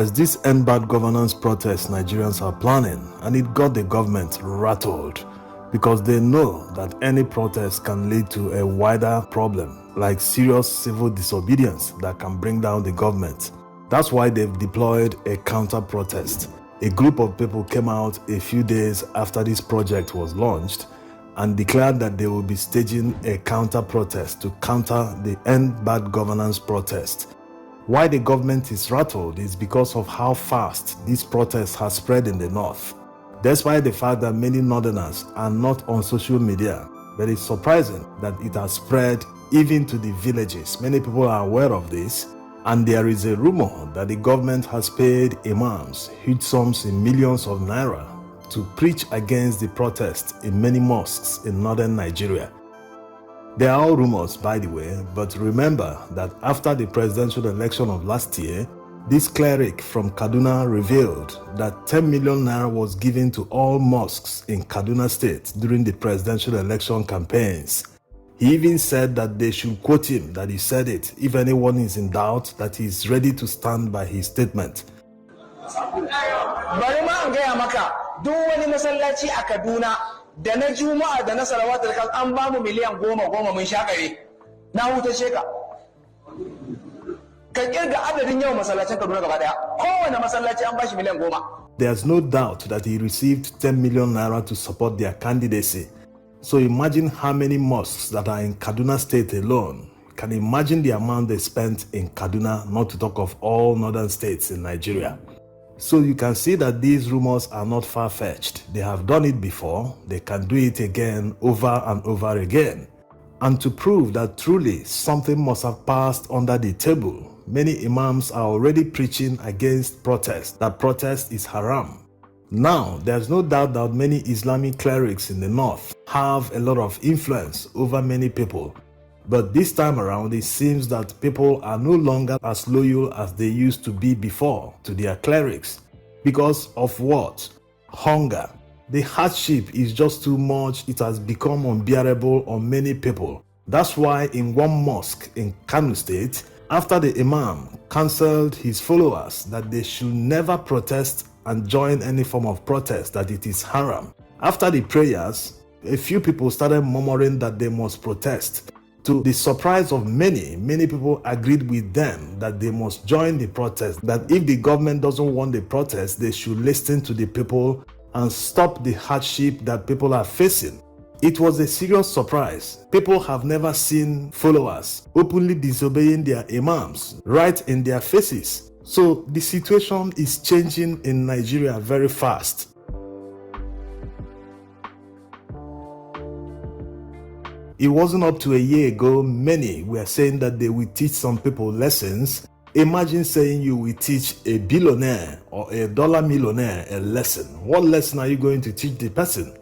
As this end bad governance protest Nigerians are planning, and it got the government rattled because they know that any protest can lead to a wider problem like serious civil disobedience that can bring down the government. That's why they've deployed a counter-protest. A group of people came out a few days after this project was launched and declared that they will be staging a counter-protest to counter the end bad governance protest. Why the government is rattled is because of how fast this protest has spread in the north. Despite the fact that many northerners are not on social media, but it's surprising that it has spread even to the villages. Many people are aware of this, and there is a rumor that the government has paid imams huge sums in millions of naira to preach against the protest in many mosques in northern Nigeria. They are all rumors, by the way, but remember that after the presidential election of last year, this cleric from Kaduna revealed that 10 million naira was given to all mosques in Kaduna State during the presidential election campaigns. He even said that they should quote him, that he said it, if anyone is in doubt, that he is ready to stand by his statement. Duk wani masallaci a Kaduna da na Juma'a da na Salawatul Khams an ba mu miliyan 10 mun shakare. Na hutace ka. Ka kirga adadin yawan masallacin Kaduna gaba daya. Kowane masallaci an ba shi miliyan 10. There's no doubt that he received 10 million naira to support their candidacy. So imagine how many mosques that are in Kaduna State alone. Can imagine the amount they spent in Kaduna, not to talk of all northern states in Nigeria. So you can see that these rumors are not far-fetched. They have done it before, they can do it again over and over again. And to prove that truly something must have passed under the table, many imams are already preaching against protest, that protest is haram. Now, there's no doubt that many Islamic clerics in the north have a lot of influence over many people. But this time around, it seems that people are no longer as loyal as they used to be before to their clerics. Because of what? Hunger. The hardship is just too much. It has become unbearable on many people. That's why in one mosque in Kano State, after the imam counseled his followers that they should never protest and join any form of protest, that it is haram. After the prayers, a few people started murmuring that they must protest. To the surprise of many people agreed with them that they must join the protest, that if the government doesn't want the protest, they should listen to the people and stop the hardship that people are facing. It was a serious surprise. People have never seen followers openly disobeying their imams right in their faces. So the situation is changing in Nigeria very fast. It wasn't up to a year ago, many were saying that they will teach some people lessons. Imagine saying you will teach a billionaire or a dollar millionaire a lesson. What lesson are you going to teach the person?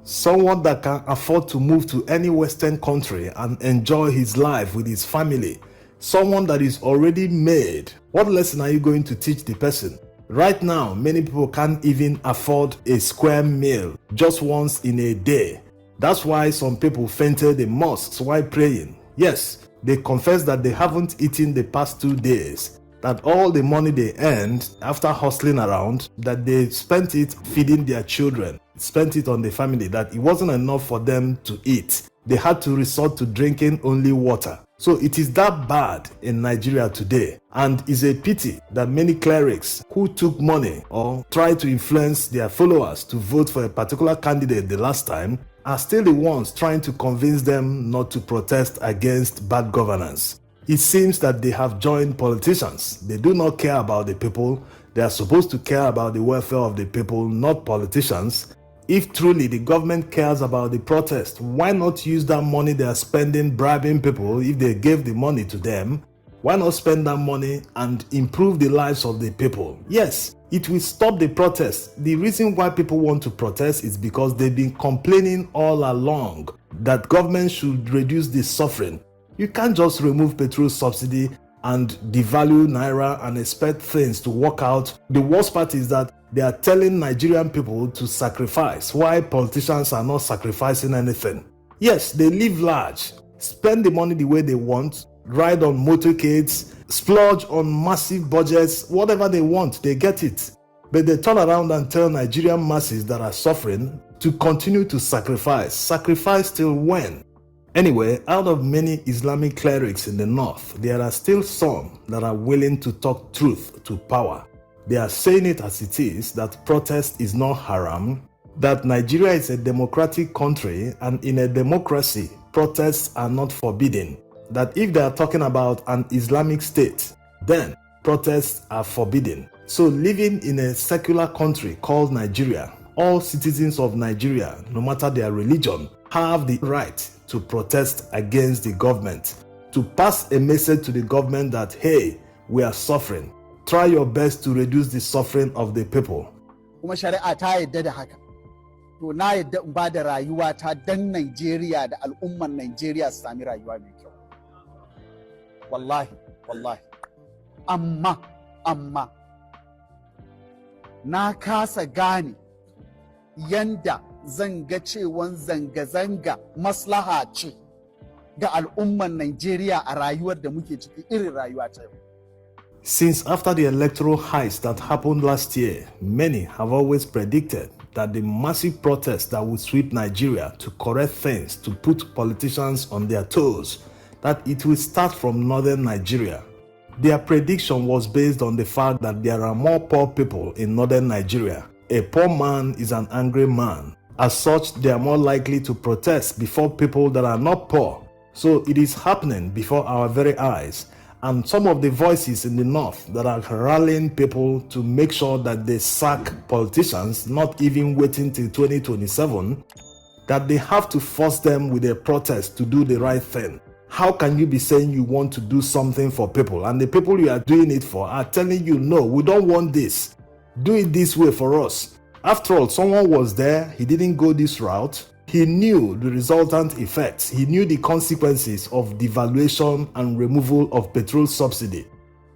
Someone that can afford to move to any Western country and enjoy his life with his family. Someone that is already made. What lesson are you going to teach the person? Right now, many people can't even afford a square meal just once in a day. That's why some people fainted in mosques while praying. Yes, they confess that they haven't eaten the past 2 days, that all the money they earned after hustling around, that they spent it feeding their children, spent it on the family, that it wasn't enough for them to eat. They had to resort to drinking only water. So it is that bad in Nigeria today, and it's a pity that many clerics who took money or tried to influence their followers to vote for a particular candidate the last time are still the ones trying to convince them not to protest against bad governance. It seems that they have joined politicians. They do not care about the people. They are supposed to care about the welfare of the people, not politicians. If truly the government cares about the protest, why not use that money they are spending bribing people? If they gave the money to them, why not spend that money and improve the lives of the people? Yes, it will stop the protest. The reason why people want to protest is because they've been complaining all along that government should reduce the suffering. You can't just remove petrol subsidy and devalue naira and expect things to work out. The worst part is that they are telling Nigerian people to sacrifice, while politicians are not sacrificing anything. Yes, they live large, spend the money the way they want, ride on motorcades, splurge on massive budgets, whatever they want, they get it. But they turn around and tell Nigerian masses that are suffering to continue to sacrifice. Sacrifice till when? Anyway, out of many Islamic clerics in the north, there are still some that are willing to talk truth to power. They are saying it as it is, that protest is not haram, that Nigeria is a democratic country, and in a democracy, protests are not forbidden. That if they are talking about an Islamic state, then protests are forbidden. So living in a secular country called Nigeria, all citizens of Nigeria, no matter their religion, have the right to protest against the government, to pass a message to the government that, hey, we are suffering. Try your best to reduce the suffering of the people. Kuma shari'a ta yadda da haka. To na yadda in ba da rayuwa ta dan Najeriya da al'umman Najeriya su sami rayuwa mai kyau. Wallahi. Amma na kasa gane yanda zan ga cewan zanga-zanga maslaha ce ga al'umman Najeriya a rayuwar da muke ciki irin rayuwa ta yau. Since after the electoral heist that happened last year, many have always predicted that the massive protests that would sweep Nigeria to correct things, to put politicians on their toes, that it will start from northern Nigeria. Their prediction was based on the fact that there are more poor people in northern Nigeria. A poor man is an angry man. As such, they are more likely to protest before people that are not poor. So it is happening before our very eyes. And some of the voices in the north that are rallying people to make sure that they sack politicians, not even waiting till 2027, that they have to force them with a protest to do the right thing. How can you be saying you want to do something for people and the people you are doing it for are telling you, no, we don't want this. Do it this way for us. After all, someone was there, he didn't go this route. He knew the resultant effects. He knew the consequences of devaluation and removal of petrol subsidy.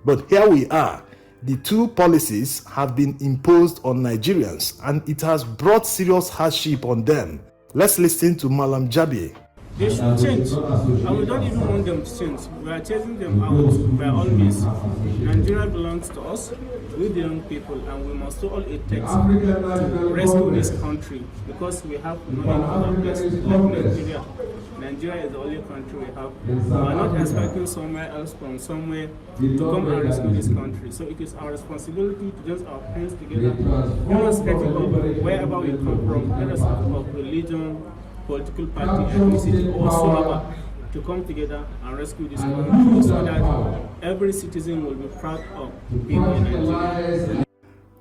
But here we are. The two policies have been imposed on Nigerians and it has brought serious hardship on them. Let's listen to Malam Jabi. They should change, and we don't even want them to change. We are chasing them out by all means. Nigeria belongs to us, we the young people, and we must do all it takes to rescue this country because we have no other place like Nigeria. Nigeria is the only country we have. We are not expecting somewhere else from somewhere to come and rescue this country. So it is our responsibility to join our hands together, irrespective of wherever we come from, irrespective of religion, political party, ethnicity, or whatsoever, to come together and rescue this country so that every citizen will be proud of being a Nigerian.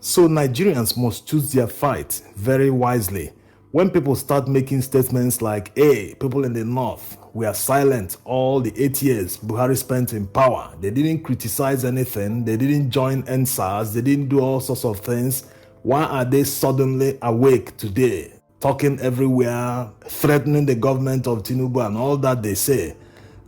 So Nigerians must choose their fight very wisely. When people start making statements like, hey, people in the north, we are silent all the 8 years Buhari spent in power. They didn't criticize anything. They didn't join NSAS. They didn't do all sorts of things. Why are they suddenly awake today? Talking everywhere, threatening the government of Tinubu and all that they say.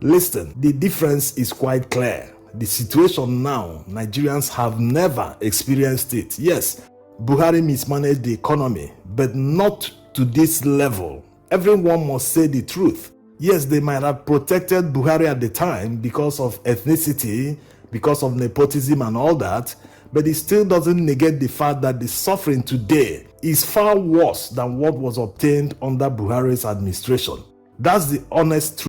Listen, the difference is quite clear. The situation now, Nigerians have never experienced it. Yes, Buhari mismanaged the economy, but not to this level. Everyone must say the truth. Yes, they might have protected Buhari at the time because of ethnicity, because of nepotism and all that, but it still doesn't negate the fact that the suffering today is far worse than what was obtained under Buhari's administration. That's the honest truth.